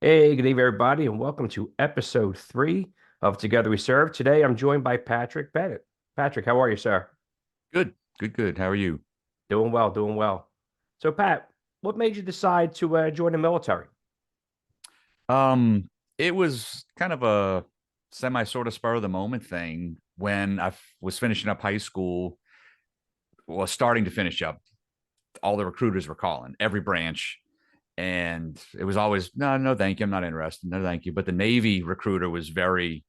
Hey, good evening, everybody, and welcome to episode 3 of Together We Serve. Today, I'm joined by Patrick Bennett. Patrick, how are you, sir? Good, good. How are you? Doing well, doing well. So, Pat, what made you decide to join the military? Um, it was kind of a semi sort of spur of the moment thing when was finishing up high school, was starting to finish up. All the recruiters were calling every branch, and it was always no, no, thank you, I'm not interested. No, thank you. But the Navy recruiter was very,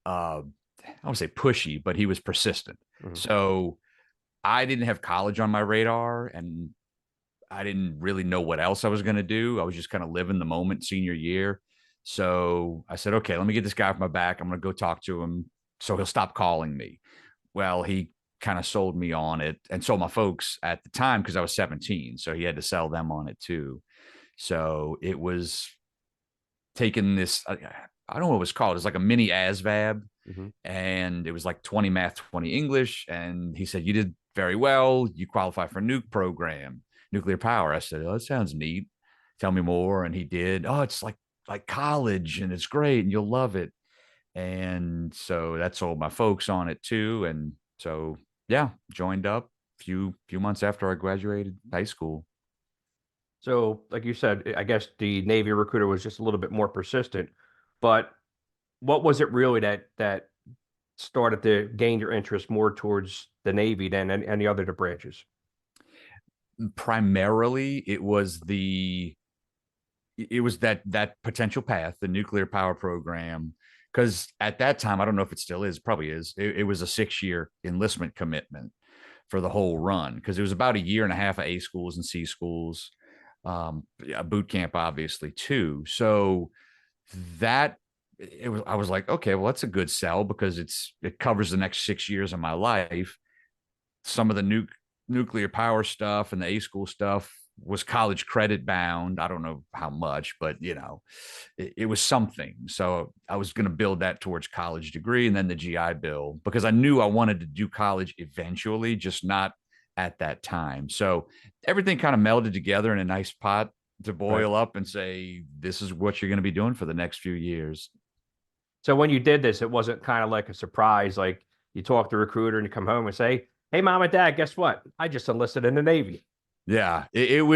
I would say pushy, but he was persistent. Mhm. So I didn't have college on my radar, and I didn't really know what else I was going to do. I was just kind of living the moment senior year. So I said, okay, let me get this guy off my back. I'm going to go talk to him so he'll stop calling me. Well, he kind of sold me on it and sold my folks at the time because I was 17. So he had to sell them on it too. So it was taking this, I don't know what it was called. It's like a mini ASVAB, Mhm. and it was like 20 math, 20 English. And he said, you did very well. You qualify for nuke program, nuclear power. I said, oh, that sounds neat. Tell me more. And he did. Oh, it's like college and it's great and you'll love it. And so that sold my folks on it too. And so yeah, joined up few months after I graduated high school. So, like you said, I guess the Navy recruiter was just a little bit more persistent, but what was it really that started to gain your interest more towards the Navy than any other branches? Primarily it was that potential path, the nuclear power program. Because at that time, I don't know if it still is, probably is. It was a 6 year enlistment commitment for the whole run because it was about a year and a half of A schools and C schools, yeah, boot camp obviously too. So that it was, I was like, okay, well that's a good sell because it covers the next 6 years of my life. Some of the nuclear power stuff and the A school stuff was college credit bound. I don't know how much, but it was something. So I was going to build that towards college degree and then the GI Bill because I knew I wanted to do college eventually, just not at that time. So everything kind of melded together in a nice pot to Right. boil up and say, this is what you're going to be doing for the next few years. So when you did this, it wasn't kind of like a surprise, like you talk to a recruiter and you come home and say, "Hey, mom and dad, guess what? I just enlisted in the Navy." Yeah, it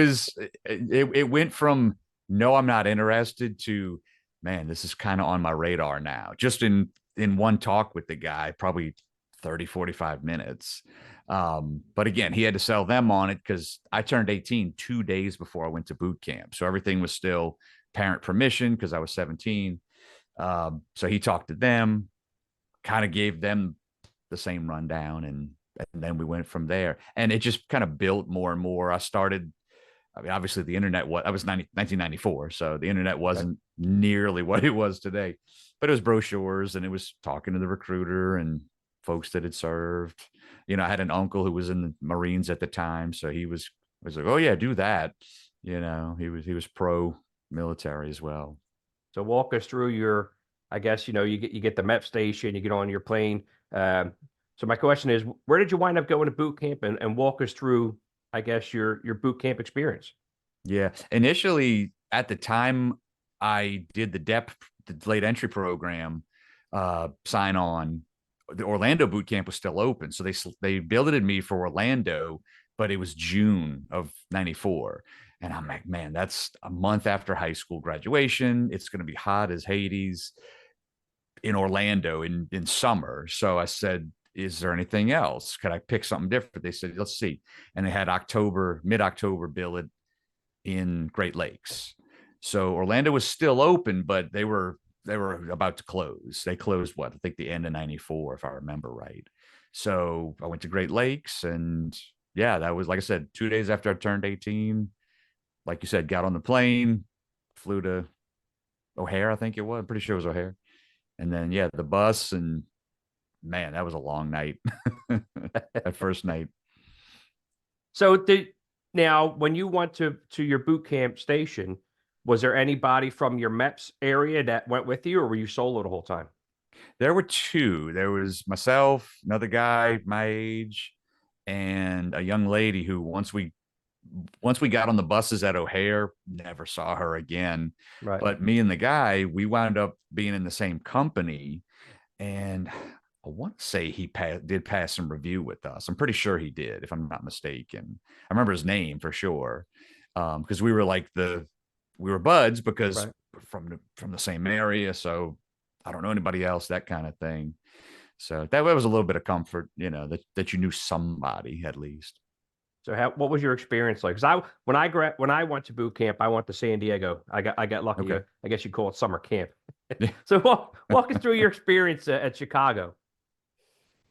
went from no, I'm not interested to man, this is kind of on my radar now. Just in one talk with the guy, probably 30, 45 minutes. But again, he had to sell them on it because I turned 18 2 days before I went to boot camp. So everything was still parent permission because I was 17. So he talked to them, kind of gave them the same rundown, and then we went from there. And it just kind of built more and more. I mean, obviously the internet was, I was 1994. So the internet Right. wasn't nearly what it was today, but it was brochures and it was talking to the recruiter and folks that had served. I had an uncle who was in the Marines at the time. So was like, oh yeah, do that. He was pro military as well. So walk us through your, I guess, you get the MEP station, you get on your plane. Um, so my question is, where did you wind up going to boot camp and walk us through, I guess, your boot camp experience? Yeah. Initially, at the time, I did the the late entry program, sign on. The Orlando boot camp was still open, so they billeted me for Orlando, but it was June of '94, and I'm like, man, that's a month after high school graduation. It's going to be hot as Hades in Orlando in summer. So I said, is there anything else? Could I pick something different? They said, let's see, and they had mid October billet in Great Lakes. So Orlando was still open, but they were about to close. They closed what I think the end of '94, if I remember right. So I went to Great Lakes, and yeah, that was like I said, 2 days after I turned 18. Like you said, got on the plane, flew to O'Hare, I think it was. I'm pretty sure it was O'Hare, and then yeah, the bus, and man, that was a long night. That first night. So now when you went to your boot camp station, was there anybody from your MEPS area that went with you, or were you solo the whole time? There were two. There was myself, another guy my age, and a young lady who once we once we got on the buses at O'Hare, never saw her again. Right. But me and the guy, we wound up being in the same company. And I want to say he did pass some review with us. I'm pretty sure he did, if I'm not mistaken. I remember his name for sure, because we were like we were buds because Right. from the same area. So I don't know anybody else, that kind of thing. So that was a little bit of comfort, that you knew somebody at least. So what was your experience like? Because when I went to boot camp, I went to San Diego. I got lucky. Okay. I guess you call it summer camp. Yeah. So walk us through your experience at Chicago.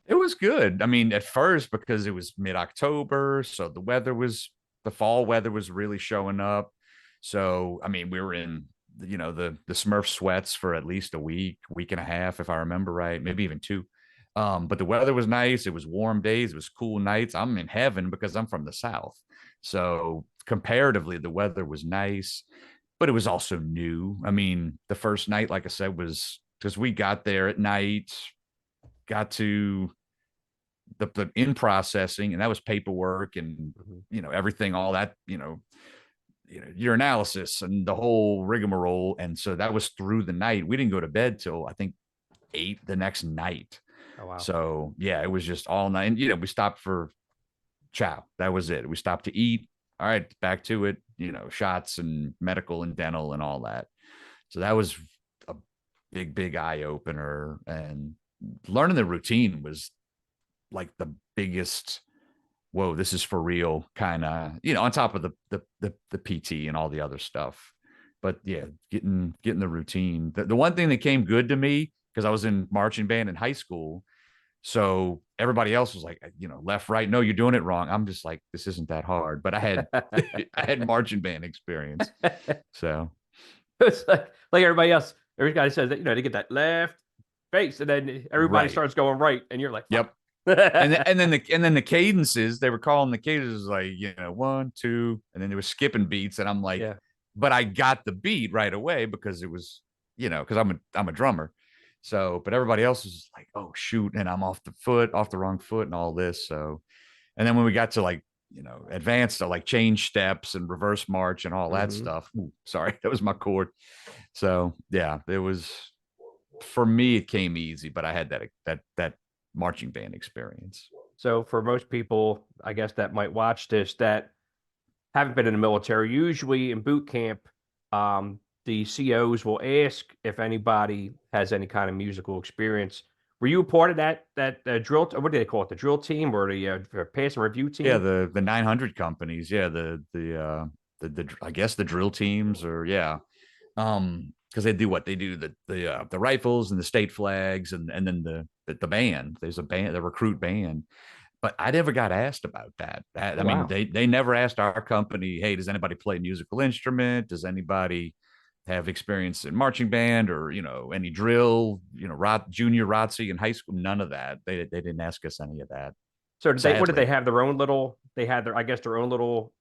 It was good. I mean, at first, because it was mid-October, so the fall weather was really showing up. So, I mean, we were in, the Smurf sweats for at least a week and a half, if I remember right, maybe even two. But the weather was nice. It was warm days. It was cool nights. I'm in heaven because I'm from the South. So comparatively, the weather was nice, but it was also new. I mean, the first night, like I said, was because we got there at night, got to the in processing, and that was paperwork and Mhm. everything, all that, your analysis and the whole rigmarole. And so that was through the night. We didn't go to bed till I think 8 the next night. Oh wow. So yeah, it was just all night. And we stopped for chow. That was it. We stopped to eat. All right, back to it. Shots and medical and dental and all that. So that was a big eye opener. And learning the routine was like the biggest, whoa, this is for real kind of, on top of the PT and all the other stuff. But yeah, getting the routine. The one thing that came good to me, because I was in marching band in high school, so everybody else was like, left, right, no, you're doing it wrong. I'm just like, this isn't that hard. But I had I had marching band experience. So It's like everybody else. Every guy says that they get that left face, and then everybody right. starts going right, and you're like, fuck. Yep. And then the cadences, they were calling the cadences like, 1 2, and then they were skipping beats, and I'm like, Yeah. but I got the beat right away because it was, because I'm a drummer. So, but everybody else was like, oh shoot, and I'm off the wrong foot and all this. So, and then when we got to like, advanced to like change steps and reverse march and all that Hmm. stuff. Ooh, sorry, that was my chord. So yeah, it was, for me it came easy, but I had that marching band experience. So for most people, I guess that might watch this that haven't been in the military, usually in boot camp, the COs will ask if anybody has any kind of musical experience. Were you a part of that drill? What do they call it? The drill team or the pass and review Yeah, team? the 900 companies. Yeah, the I guess the drill teams, or yeah, because they do what they do, the rifles and the state flags, and then the band. There's a band, the recruit band. But I never got asked about that. Oh, I mean, wow. they never asked our company, hey, does anybody play a musical instrument? Does anybody have experience in marching band, or any drill, junior ROTC in high school? None of that. They didn't ask us any of that, So what did they sadly. have their own little, they had I guess their own little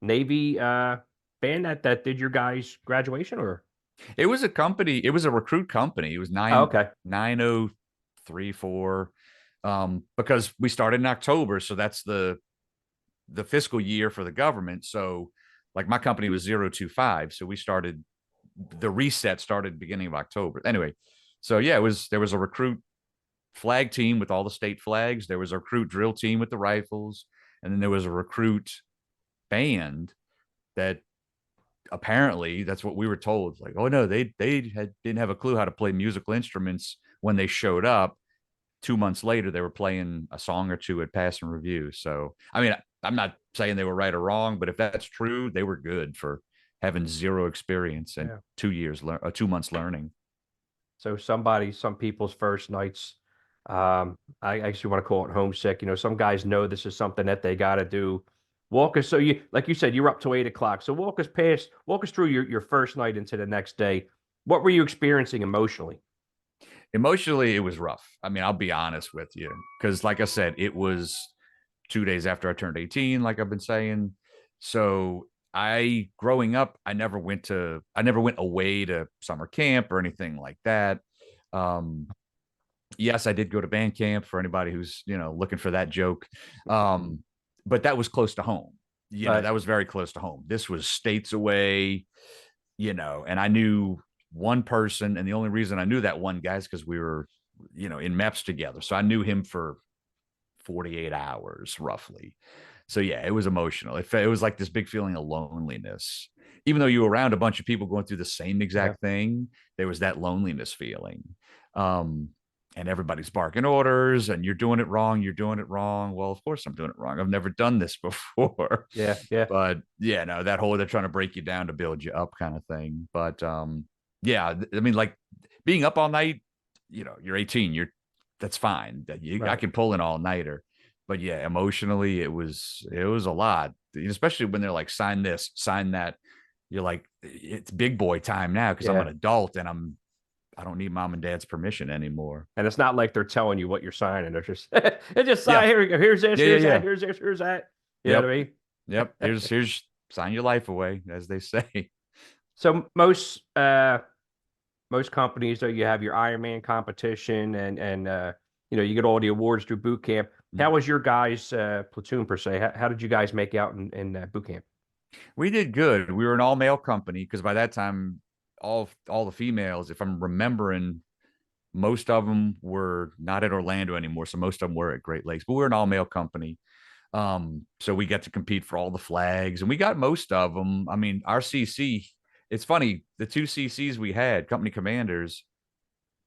Navy band that did your guys' graduation or? It was a company. It was a recruit company. It was Oh, okay. 9034, because we started in October, so that's the fiscal year for the government. So, like my company was 025, so we started, the reset started beginning of October. Anyway, so yeah, there was a recruit flag team with all the state flags. There was a recruit drill team with the rifles, and then there was a recruit band that, apparently that's what we were told, like, oh no, didn't have a clue how to play musical instruments when they showed up. 2 months later they were playing a song or two at pass and review. So I mean, I'm not saying they were right or wrong, but if that's true, they were good for having zero experience and Yeah. 2 years 2 months learning. So some people's first nights, I actually want to call it homesick. Some guys know this is something that they got to do. Walk us, so like you said, you're up to 8 o'clock. So walk us through your first night into the next day. What were you experiencing emotionally? Emotionally, it was rough. I mean, I'll be honest with you, because like I said, it was 2 days after I turned 18, like I've been saying. So growing up, I never went away to summer camp or anything like that. Um, yes, I did go to band camp, for anybody who's, looking for that joke. Um, but that was close to home. But that was very close to home. This was states away, and I knew one person, and the only reason I knew that one guy is because we were, in MEPS together. So I knew him for 48 hours roughly. So yeah, it was emotional. It was like this big feeling of loneliness. Even though you were around a bunch of people going through the same yeah, exact thing, there was that loneliness feeling. Um, and everybody's barking orders and you're doing it wrong. You're doing it wrong. Well, of course I'm doing it wrong. I've never done this before. yeah, yeah, But yeah, no, that whole they're trying to break you down to build you up kind of thing. But yeah, I mean, like being up all night, you're 18, that's fine. I right. can pull an all nighter. But yeah, emotionally, it was a lot, especially when they're like, sign this, sign that. You're like, it's big boy time now because I'm Yeah. an adult and I don't need mom and dad's permission anymore. And it's not like they're telling you what you're signing. They're just they just sign, Yeah, here we go. Here's this, yeah, yeah, here's that, yeah. here's this, here's that. You know what Yep, I mean? yep. Here's sign your life away, as they say. So most companies, though, you have your Ironman competition, and you get all the awards through boot camp. How was your guys' platoon per se? How did you guys make out in boot camp? We did good. We were an all male company because by that time, all the females, if I'm remembering, most of them were not at Orlando anymore. So most of them were at Great Lakes, but we were an all male company. So we got to compete for all the flags and we got most of them. I mean, our CC, it's funny, the two CCs we had, company commanders,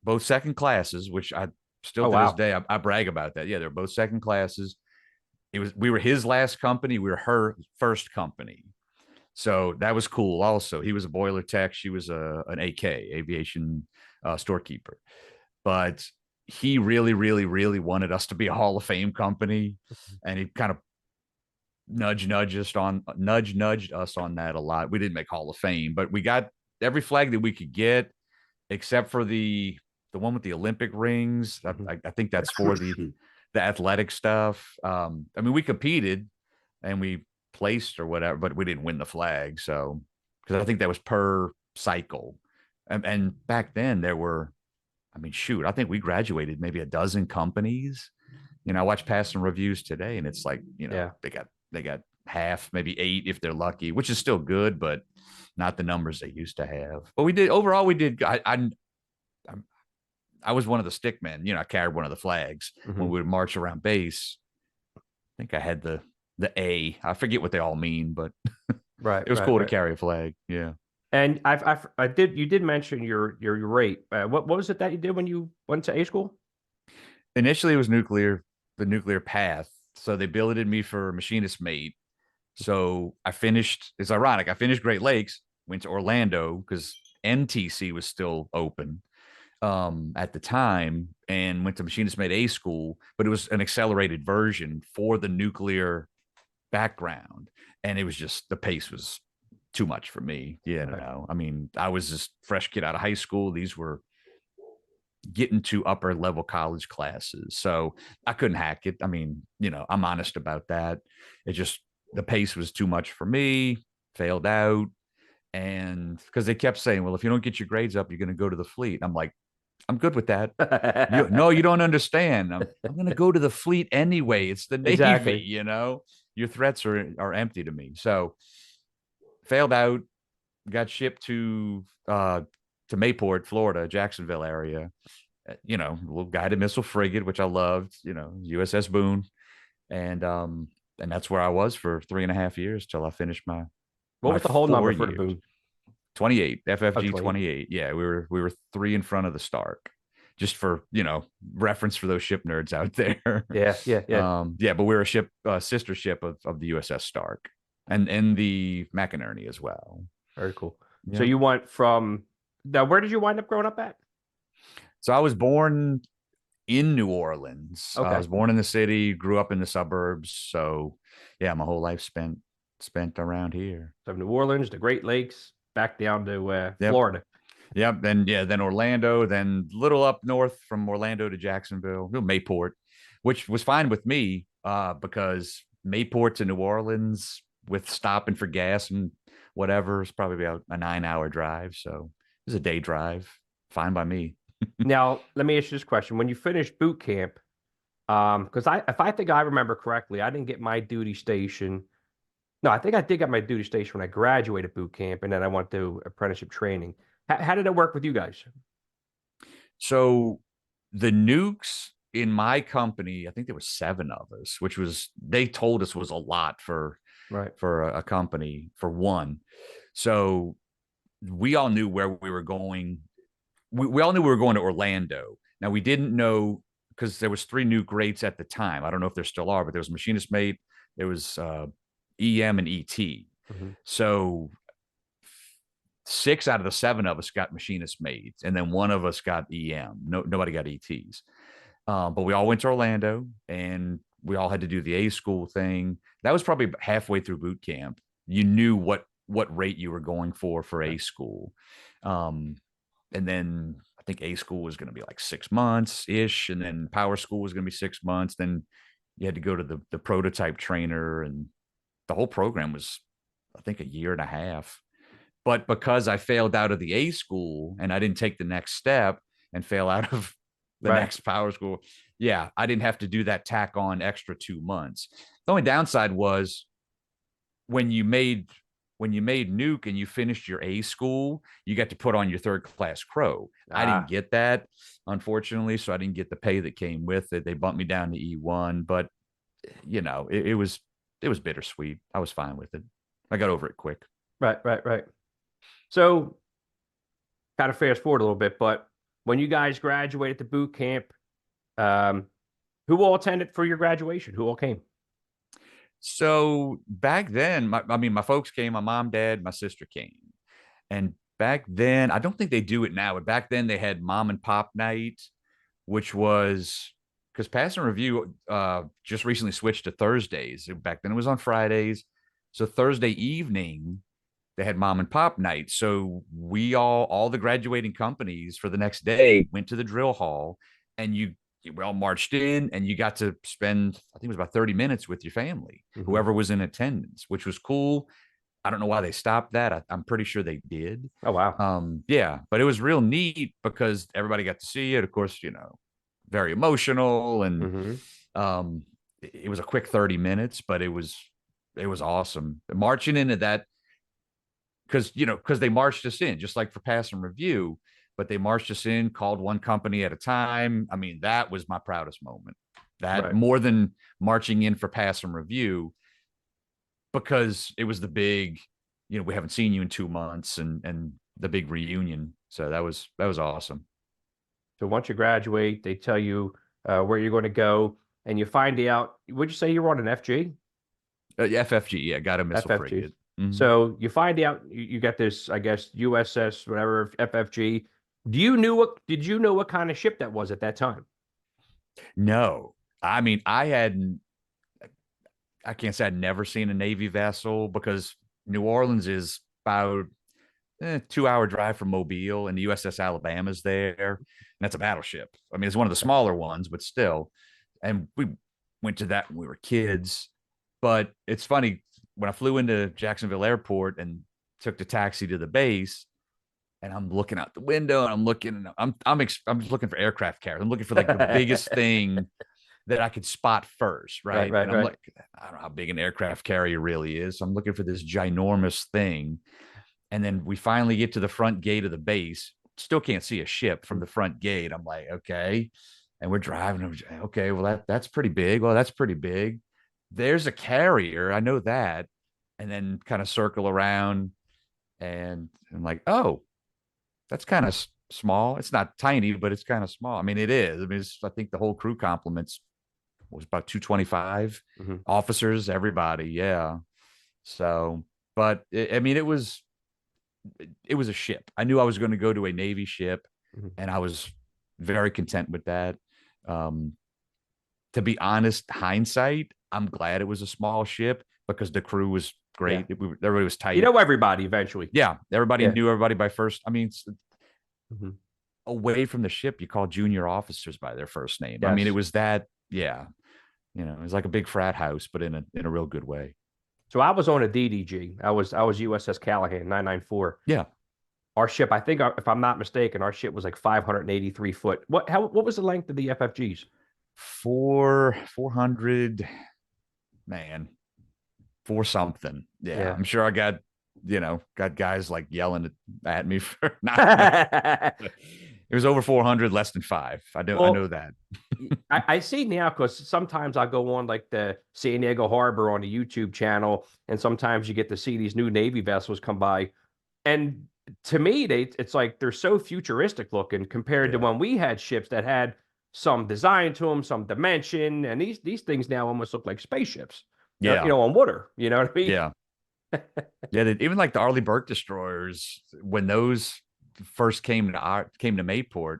both second classes, which I still Oh to this wow. day, I brag about that. Yeah, they're both second classes. We were his last company, we were her first company. So that was cool. Also, he was a boiler tech. She was an AK, aviation storekeeper. But he really, really, really wanted us to be a Hall of Fame company, and he kind of nudged us on that a lot. We didn't make Hall of Fame, but we got every flag that we could get, except for the one with the Olympic rings. Mhm. I think that's for the athletic stuff. I mean, we competed and we placed or whatever, but we didn't win the flag. So, because I think that was per cycle. And back then there were, I mean, shoot, I think we graduated maybe a dozen companies. I watch passing reviews today and it's like, Yeah. they got half, maybe eight if they're lucky, which is still good, but not the numbers they used to have. But we did overall, we did. I was one of the stick men. I carried one of the flags when Hmm. we would march around base. I think I had the A. I forget what they all mean, but Right, it was right, cool to right. carry a flag. Yeah. And I did you did mention your rate. What was it that you did when you went to A school? Initially, it was the nuclear path. So they billeted me for machinist mate. So I finished. It's ironic. I finished Great Lakes, went to Orlando because NTC was still open at the time, and went to machinist mate A school, but it was an accelerated version for the nuclear background, and it was just the pace was too much for me. Yeah, Right. no. I mean, I was just fresh kid out of high school. These were getting to upper level college classes. So I couldn't hack it. I mean, I'm honest about that. It just, the pace was too much for me, failed out. And because they kept saying, well, if you don't get your grades up, you're going to go to the fleet. I'm like, I'm good with that. No, you don't understand. I'm going to go to the fleet anyway. It's the Navy, Exactly. your threats are empty to me. So failed out, got shipped to Mayport, Florida, Jacksonville area. Little guided missile frigate, which I loved. USS Boone, and that's where I was for 3.5 years till I finished my What my was the whole four number for the years. boom? 28 Oh, FFG 20. 28. Yeah, we were three in front of the Stark. Just for reference for those ship nerds out there. Yeah, yeah, yeah. Yeah, but we're a ship sister ship of the USS Stark and the McInerney as well. Very cool. So Yeah. you went from now, where did you wind up growing up at? So I was born in New Orleans. I Okay. was born in the city, grew up in the suburbs. So yeah, my whole life spent around here. So New Orleans, the Great Lakes, back down to Yep. Florida. Yep. Then Orlando, then little up north from Orlando to Jacksonville, Mayport, which was fine with me because Mayport to New Orleans with stopping for gas and whatever is probably about a 9-hour drive. So it was a day drive. Fine by me. Now, let me ask you this question. When you finished boot camp, because if I think I remember correctly, I didn't get my duty station No, I think I did get my duty station when I graduated boot camp, and then I went to apprenticeship training. How did it work with you guys? So the nukes in my company, I think there were 7 of us, which was they told us was a lot Right. for a company for one. So we all knew where we were going. We all knew we were going to Orlando. Now we didn't know because there was 3 nuke rates at the time. I don't know if there still are, but there was machinist mate, there was EM and ET. Hmm. So 6 out of the 7 of us got machinist mates, and then one of us got EM. Nobody got ETs. But we all went to Orlando, and we all had to do the A school thing. That was probably halfway through boot camp. You knew what rate you were going for A Right. school. Um, and then I think A school was going to be like 6 months ish, and then power school was going to be 6 months. Then you had to go to the prototype trainer, and the whole program was, I think, a year and a half. But because I failed out of the A school and I didn't take the next step and fail out of the Right. next power school, yeah, I didn't have to do that tack on extra 2 months. The only downside was when you made nuke and you finished your A school, you got to put on your third class crow. I didn't Ah, get that, unfortunately, so I didn't get the pay that came with it. They bumped me down to E1, but it was bittersweet. I was fine with it. I got over it quick. right, right, right. So, kind of fast forward a little bit, but when you guys graduated to boot camp, um, who all attended for your graduation? Who all came? So back then, my folks came, my mom, dad, my sister came. And back then, I don't think they do it now, but back then they had mom and pop night, which was because pass and review just recently switched to Thursdays. Back then it was on Fridays. So Thursday evening, they had mom and pop night. So we all the graduating companies for the next day went to the drill hall, and we all marched in, and you got to spend, I think it was about 30 minutes with your family, Hmm. whoever was in attendance, which was cool. I don't know why they stopped that. I'm pretty sure they did. Oh, wow. Yeah, but it was real neat because everybody got to see it. Of course, very emotional, and Hmm. it was a quick 30 minutes, but it was awesome marching into that because they marched us in just like for pass and review, but they marched us in, called one company at a time. I mean, that was my proudest moment. That Right. more than marching in for pass and review, because it was the big, we haven't seen you in 2 months, and the big reunion. So that was awesome. So once you graduate, they tell you where you're going to go, and you find out. Would you say you were on an FG? FFG, yeah, got a missile FFG. frigate. Mhm. So you find out you got this, I guess, USS, whatever, FFG. Did you know what kind of ship that was at that time? No, I mean, I can't say I'd never seen a Navy vessel because New Orleans is about 2-hour drive from Mobile, and the USS Alabama's there, and that's a battleship. I mean, it's one of the smaller ones, but still. And we went to that when we were kids. But it's funny when I flew into Jacksonville Airport and took the taxi to the base, and I'm looking out the window, and I'm just looking for aircraft carriers. I'm looking for like the biggest thing that I could spot first, Right, right? right, And I'm right. like, I don't know how big an aircraft carrier really is. So I'm looking for this ginormous thing, and then we finally get to the front gate of the base. Still can't see a ship from the front gate. I'm like, okay. And we're driving. Okay, well, that's pretty big. Well, that's pretty big. There's a carrier. I know that. And then kind of circle around, and I'm like, oh, that's kind of small. It's not tiny, but it's kind of small. I mean, it is. I mean, I think the whole crew complements was about 225 Hmm. officers, everybody. Yeah. So, but I mean, it was a ship. I knew I was going to go to a Navy ship, Hmm. and I was very content with that. Um, to be honest, hindsight, I'm glad it was a small ship because the crew was Yeah. great. Everybody was You tight. know everybody eventually. Yeah, everybody Yeah. knew everybody by first. I mean, Hmm. away from the ship, you call junior officers by their first name. I mean, it Yes. was that. Yeah, it was like a big frat house, but in a real good way. So I was on a DDG. I was USS Callahan 994. Yeah, Our ship, I think, if I'm not mistaken, our ship was like 583 foot. What was the length of the FFGs? 400, man. for something. Yeah, Yeah. I'm sure I got, got guys like yelling at me for not knowing. It was over 400, less than five. I know Well, that. I see now because sometimes I go on like the San Diego Harbor on the YouTube channel, and sometimes you get to see these new Navy vessels come by. And to me, it's like they're so futuristic looking compared to Yeah. when we had ships that had some design to them, some dimension, and these things now almost look like spaceships, Yeah. on water. You know what I mean? Yeah. Yeah. Even like the Arleigh Burke destroyers, when those first came to Mayport,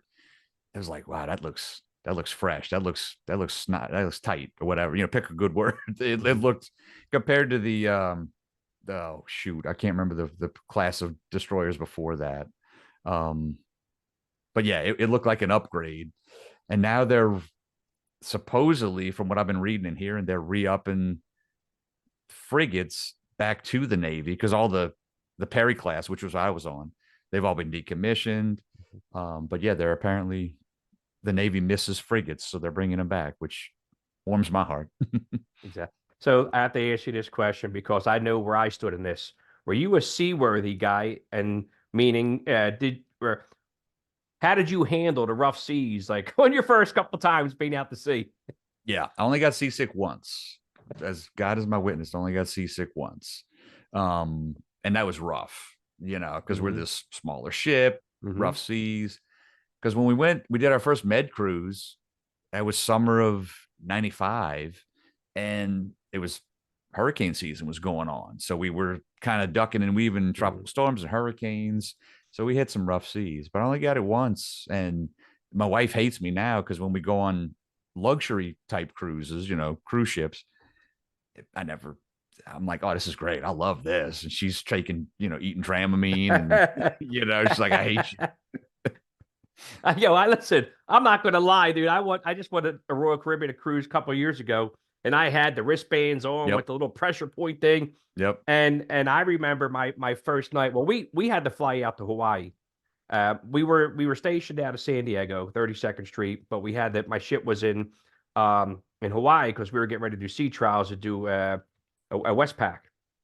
it was like, wow, that looks fresh. That looks tight or whatever. Pick a good word. It Mhm. looked compared to the oh shoot, I can't remember the class of destroyers before that. Um, but yeah, it looked like an upgrade. And now they're supposedly, from what I've been reading and hearing, they're re-upping frigates back to the Navy because all the Perry class, which was I was on, they've all been decommissioned. But yeah, they're apparently the Navy misses frigates, so they're bringing them back, which warms my heart. Exactly. So I have to ask you this question because I know where I stood in this. Were you a seaworthy guy? And meaning, or how did you handle the rough seas, like on your first couple times being out to sea? Yeah, I only got seasick once. As God is my witness, I only got seasick once. And that was rough, because we're Hmm. this smaller ship, Hmm. rough seas. Because when we did our first med cruise. That was summer of '95, and it was hurricane season was going on. So we were kind of ducking and weaving Hmm. tropical storms and hurricanes. So we hit some rough seas, but I only got it once. And my wife hates me now because when we go on luxury type cruises, cruise ships, I never, I'm like, oh, this is great. I love this. And she's taking, eating Dramamine and, she's like, I hate you. Yo, I listen. I'm not going to lie, dude. I just went a Royal Caribbean cruise a couple of years ago, and I had the wristbands on with Yep. the little pressure point thing. Yep. And I remember my first night. Well, we had to fly out to Hawaii. We were stationed out of San Diego, 32nd Street, but we had that my ship was in Hawaii because we were getting ready to do sea trials to do a Westpac.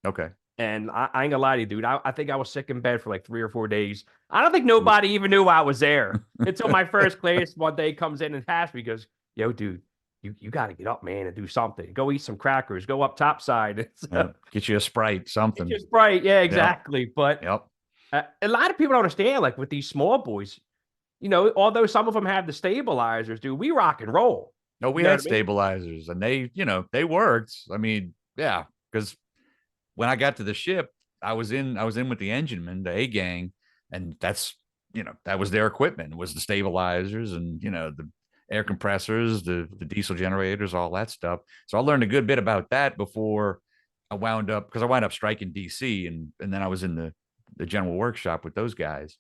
Okay. And I ain't gonna lie to you, dude. I think I was sick in bed for like 3 or 4 days. I don't think Oof. nobody even knew I was there until my first class one day comes in and asks me, goes, "Yo, dude, you got to get up, man, and do something. Go eat some crackers. Go up topside." So, Yep. Get you a Sprite, it's something. just right, yeah, Yep. exactly. But Yep. a lot of people don't understand, like with these small boys, although some of them have the stabilizers, dude, we rock and roll. No, You we know had what I mean? stabilizers and they worked. I mean, yeah, because when I got to the ship, I was in with the engineman, the A gang, and that was their equipment, was the stabilizers and, the air compressors, the diesel generators, all that stuff. So I learned a good bit about that before because I wound up striking DC and then I was in the general workshop with those guys.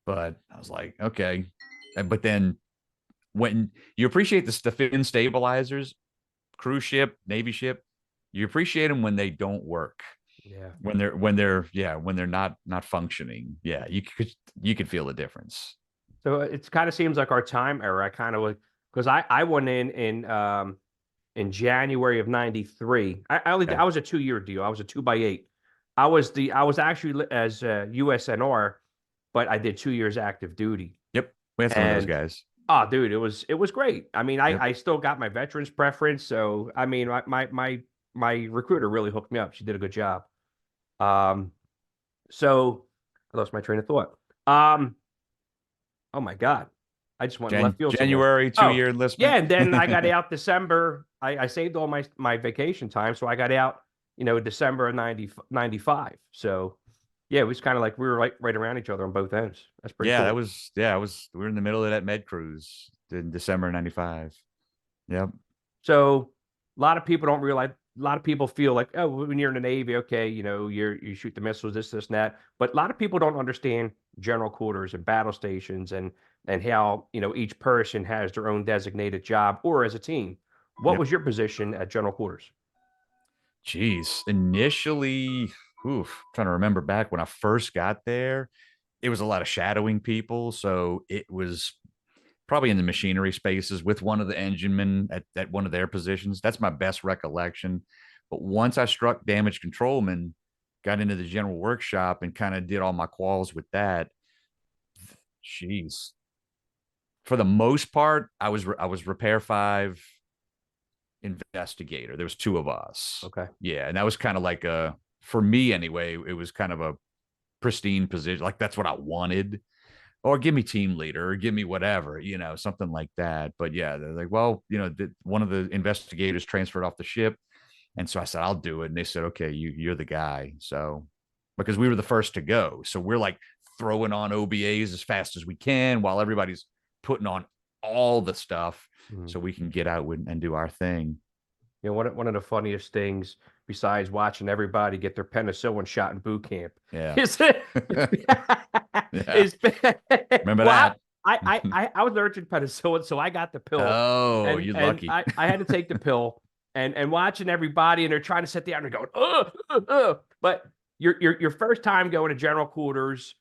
But I was like, okay. But then when you appreciate the fin stabilizers, cruise ship, Navy ship, you appreciate them when they don't work. Yeah. When they're not functioning. Yeah, you could feel the difference. So it kind of seems like our time era. I kind of like because I went in January of '93. Okay. I was a 2 year deal. I was a 2x8. I was actually as USNR, but I did 2 years active duty. Yep. We had some of those And guys. oh, dude, it was great. I mean, Yep. I still got my veterans preference. So I mean, my recruiter really hooked me up. She did a good job. Um, so I lost my train of thought. Um, oh my God, I just went in left field somewhere. January, two Oh year yeah, enlistment. and then I got out December. I saved all my vacation time, so I got out, December of 95. So yeah, it was kind of like we were right around each other on both ends. That's pretty Yeah, cool. we were in the middle of that med cruise in December '95. Yep. So a lot of people don't realize. A lot of people feel like, oh, when you're in the Navy, okay, you shoot the missiles, this, and that. But a lot of people don't understand general quarters and battle stations and how each person has their own designated job or as a team. What Yep. was your position at general quarters? Jeez. Initially, trying to remember back when I first got there, it was a lot of shadowing people. So it was probably in the machinery spaces with one of the enginemen at one of their positions. That's my best recollection. But once I struck damage controlman, got into the general workshop and kind of did all my quals with that, jeez. For the most part, I was repair 5 investigator. There was 2 of us. Okay. Yeah, and that was kind of like a, for me anyway, it was kind of a pristine position. Like that's what I wanted. Or give me team leader or give me whatever, something like that. But yeah, they're like, well, one of the investigators transferred off the ship. And so I said, I'll do it. And they said, okay, you're the guy. So because we were the first to go. So we're like throwing on OBAs as fast as we can while everybody's putting on all the stuff Mhm. so we can get out and do our thing. One of the funniest things besides watching everybody get their penicillin shot in boot camp Yeah. is Yeah. is Remember well, that? I was allergic to penicillin, so I got the pill, Oh, and you're lucky. I had to take the pill, and watching everybody, and they're trying to sit down and going, but your first time going to general quarters,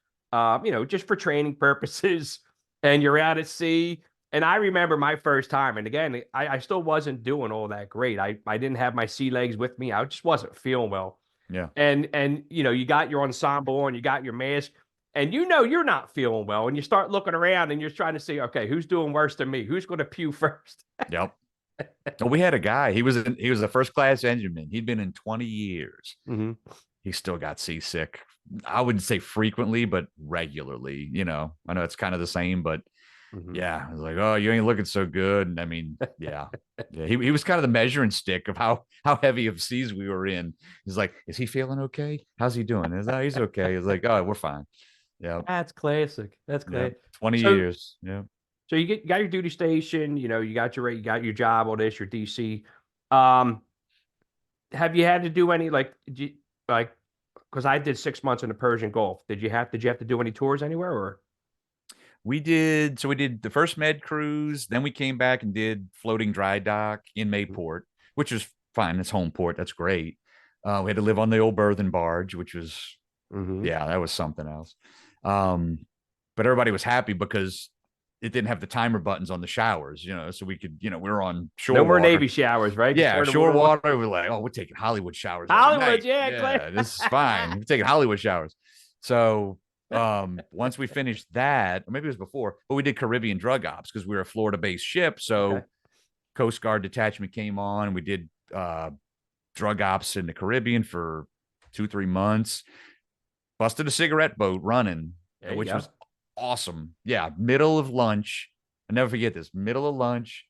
just for training purposes, and you're out at sea. And I remember my first time, and again, I still wasn't doing all that great. I didn't have my sea legs with me. I just wasn't feeling well. Yeah. And you got your ensemble on, you got your mask, and you're not feeling well, and you start looking around and you're trying to see, okay, who's doing worse than me? Who's going to pew first? Yep. Well, we had a guy. He was a first class engineman. He'd been in 20 years. Mm-hmm. He still got seasick. I wouldn't say frequently, but regularly. I know it's kind of the same, but Mm-hmm. yeah, I was like, oh, you ain't looking so good. And I mean, yeah, yeah. He was kind of the measuring stick of how heavy of seas we were in. He's like, is he feeling okay? How's he doing? He's okay. He's like, oh, we're fine. Yeah, That's classic. That's yeah. classic. 20 So years. Yeah. so you got your duty station, you got your job, all this, your DC. Um, have you had to do any like because I did 6 months in the Persian Gulf. Did you have to do any tours anywhere or? We did the first med cruise, then we came back and did floating dry dock in Mm-hmm. Mayport, which was fine. It's home port. That's great. We had to live on the old berthen barge, which was, Mm-hmm. yeah, that was something else. Um, but everybody was happy because it didn't have the timer buttons on the showers, so we could, we were on No shore more water. Navy showers, right? Just Yeah, turn the shore water on. water. We're like, oh, we're taking Hollywood showers every Hollywood, night. yeah, Clay. Yeah, this is fine. We're taking Hollywood showers. So once we finished that, or maybe it was before, but we did Caribbean drug ops because we were a Florida-based ship. Okay. So Coast Guard detachment came on, and we did drug ops in the Caribbean for 2-3 months. Busted a cigarette boat running, There you which go. was awesome. Yeah, middle of lunch. I never forget this. Middle of lunch,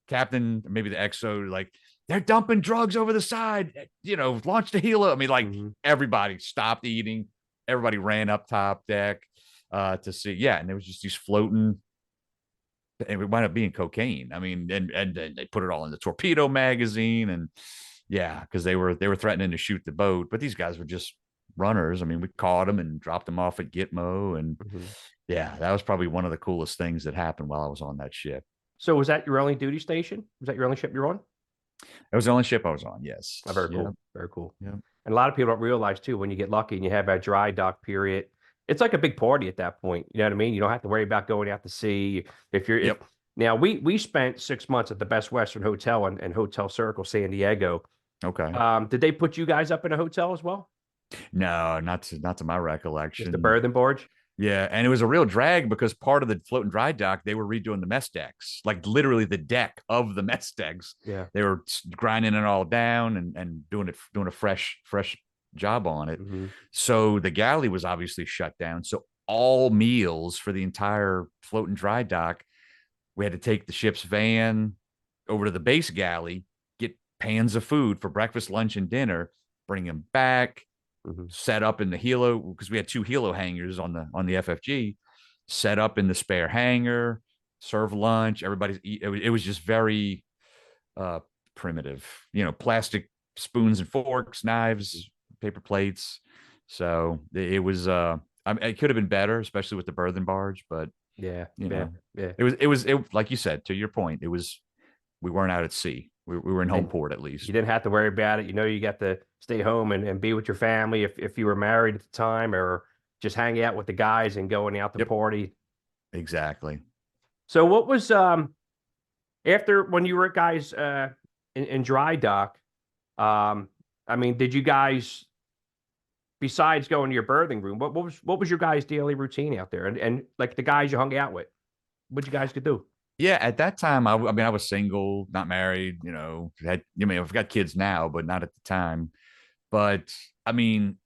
captain, maybe the XO, like, they're dumping drugs over the side. Launch the helo. I mean, like, Mm-hmm. everybody stopped eating. Everybody ran up top deck to see. Yeah, and there was just these floating, and it wound up being cocaine. I mean, and they put it all in the torpedo magazine, and yeah, because they were threatening to shoot the boat, but these guys were just runners. I mean, we caught them and dropped them off at Gitmo, and Mm-hmm. yeah, that was probably one of the coolest things that happened while I was on that ship. So was that your only duty station? Was that your only ship you're on? It was the only ship I was on. Yes. Oh, very Yeah. cool. Very cool. Yeah. And a lot of people don't realize too, when you get lucky and you have that dry dock period, it's like a big party at that point. You know what I mean? You don't have to worry about going out to sea. If Yep. now we spent 6 months at the Best Western Hotel and Hotel Circle, San Diego. Okay. Did they put you guys up in a hotel as well? No, not to my Just the recollection. berth and barge? Yeah, and it was a real drag because part of the floating dry dock, they were redoing the mess decks, like literally the deck of the mess decks. Yeah. They were grinding it all down and doing a fresh job on it. Mm-hmm. So the galley was obviously shut down. So all meals for the entire floating dry dock, we had to take the ship's van over to the base galley, get pans of food for breakfast, lunch, and dinner, bring them back, Mm-hmm. set up in the helo because we had 2 helo hangars on the FFG, set up in the spare hangar, serve lunch. Everybody's eat. It was just very uh, primitive, plastic spoons and forks, knives, paper plates. So it was. It could have been better, especially with the berthen barge, but Yeah. you Yeah. know, Yeah. it like you said, to your point, we weren't out at sea. We were in home And port at you least. didn't have to worry about it. You got to stay home and be with your family if you were married at the time or just hang out with the guys and going out to Yep, party. exactly. So what was after when you were guys in dry dock, um I mean, did you guys, besides going to your birthing room, what was your guys' daily routine out there? And like the guys you hung out with, what you guys could do? Yeah, at that time, I mean, I was single, not married. I've got kids now, but not at the time. But I mean,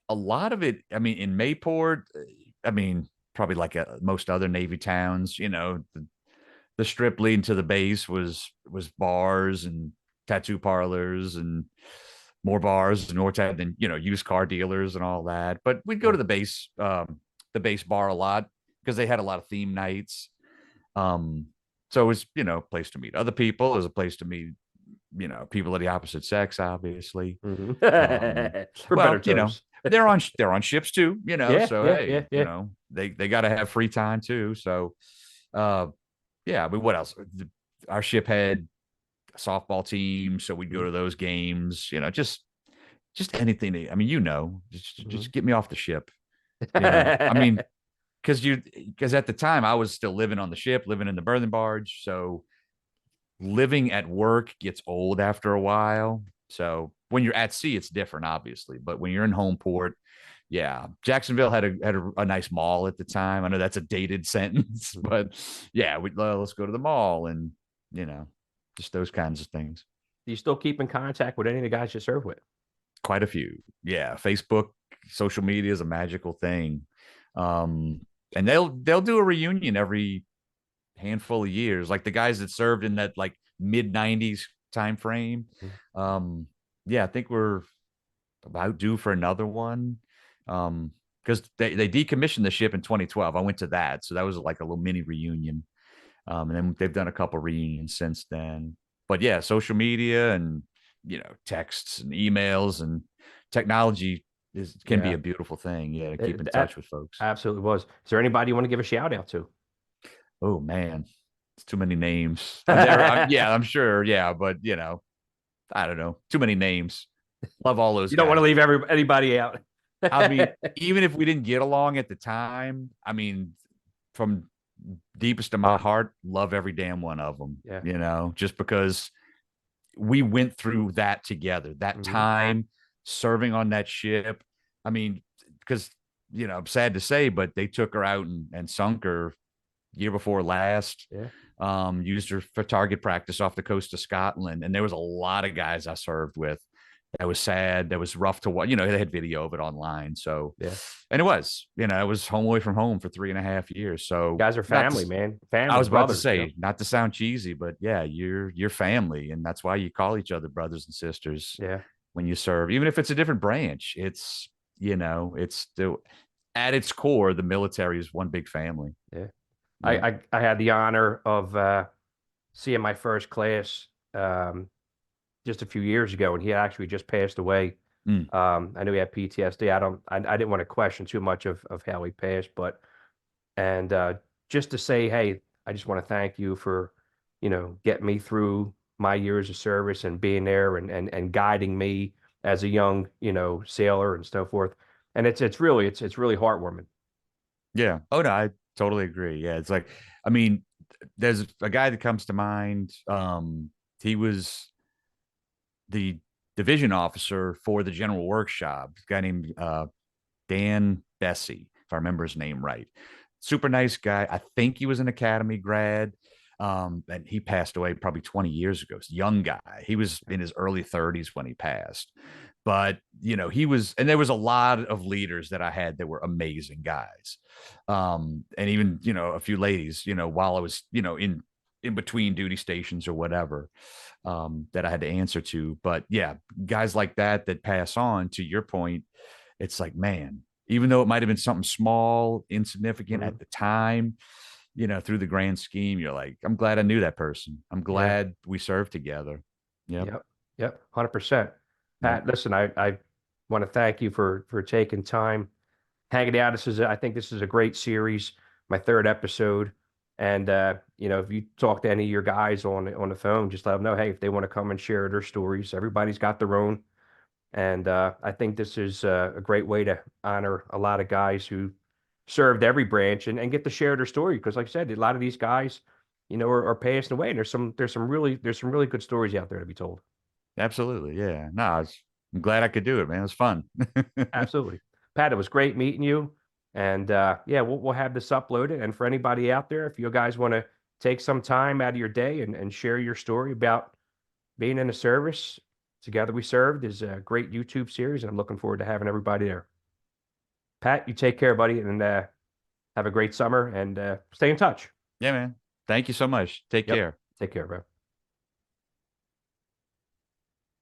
a lot of it. I mean, in Mayport, I mean, probably like most other Navy towns. The strip leading to the base was bars and tattoo parlors and more bars and more than used car dealers and all that. But we'd go Yeah. to the base bar a lot because they had a lot of theme nights. Um, so it was a place to meet other people. It was a place to meet people of the opposite sex, obviously. Mhm. Um, For better well, terms. they're on ships too, Yeah, so yeah, yeah, hey, yeah. they got to have free time too. So uh yeah, I mean, what else? Our ship had a softball team, so we'd go Mhm. to those games, just anything. I mean, Mhm. just get me off the ship, you know. I mean, because at the time I was still living on the ship, living in the berthing barge, so living at work gets old after a while. So when you're at sea, it's different, obviously. But when you're in home port, yeah, Jacksonville had a nice mall at the time. I know that's a dated sentence, but yeah, let's go to the mall and you know just those kinds of things. Do you still keep in contact with any of the guys you serve with? Quite a few, yeah. Facebook, social media is a magical thing, um, and they'll do a reunion every handful of years, like the guys that served in that like mid '90s time frame. Mhm. Um, yeah, I think we're about due for another one. Because they decommissioned the ship in 2012. I went to that, so that was like a little mini reunion. And then they've done a couple reunions since then. But yeah, social media and texts and emails and technology can be Yeah, a beautiful thing. Yeah, to keep in it, touch with folks. absolutely was. Is there anybody you want to give a shout out to? Oh man, it's too many names. I'm sure. Yeah, but I don't know. Too many names. Love all those You don't want to guys. leave anybody out. I mean, even if we didn't get along at the time, I mean, from deepest of my heart, love every damn one of them, Yeah. just because we went through that together, that Hmm. time serving on that ship. I mean, because, I'm sad to say, but they took her out and sunk her year before last. Yeah. Used her for target practice off the coast of Scotland. And there was a lot of guys I served with. That was sad. That was rough to watch. They had video of it online. So, Yeah. and it was home away from home for 3.5 years. So, Guys are not to, family, man. I Family, was about to brothers. say, not to sound cheesy, but yeah, you're family, and that's why you call each other brothers and sisters Yeah. when you serve, even if it's a different branch. It's still at its core, the military is one big family. Yeah. I, Yep. I had the honor of seeing my first class um, just a few years ago, and he actually just passed away. Mm. I knew he had PTSD. I didn't want to question too much of how he passed, but and just to say, hey, I just want to thank you for, getting me through my years of service and being there and guiding me as a young, sailor and so forth. And it's really heartwarming. Yeah. Oh no, I totally agree. Yeah, it's like, I mean, there's a guy that comes to mind. He was the division officer for the general workshop. A guy named Dan Bessie, if I remember his name right. Super nice guy. I think he was an academy grad. And he passed away probably 20 years ago. Young guy. He was in his early 30s when he passed. But, he was, and there was a lot of leaders that I had that were amazing guys. And even, a few ladies, while I was, in between duty stations or whatever, that I had to answer to. But yeah, guys like that pass on, to your point, it's like, man, even though it might have been something small, insignificant Mhm. at the time, through the grand scheme, you're like, I'm glad I knew that person. I'm Yeah. glad we served together. Yep. Yep. Yep. 100%. Yep. Pat, listen, I want to thank you for taking time hanging out. I think this is a great series, my third episode. And if you talk to any of your guys on the phone, just let them know, hey, if they want to come and share their stories, everybody's got their own. And I think this is a great way to honor a lot of guys who served every branch and get to share their story. Because, like I said, a lot of these guys, are passing away, and there's some really good stories out there to be told. Absolutely. Yeah. No, I'm glad I could do it, man. It was fun. Absolutely. Pat, it was great meeting you. And yeah, we'll have this uploaded. And for anybody out there, if you guys want to take some time out of your day and share your story about being in the service, Together We Served is a great YouTube series, and I'm looking forward to having everybody there. Pat, you take care, buddy, and have a great summer and stay in touch. Yeah, man. Thank you so much. Take Yep. care. Take care, bro.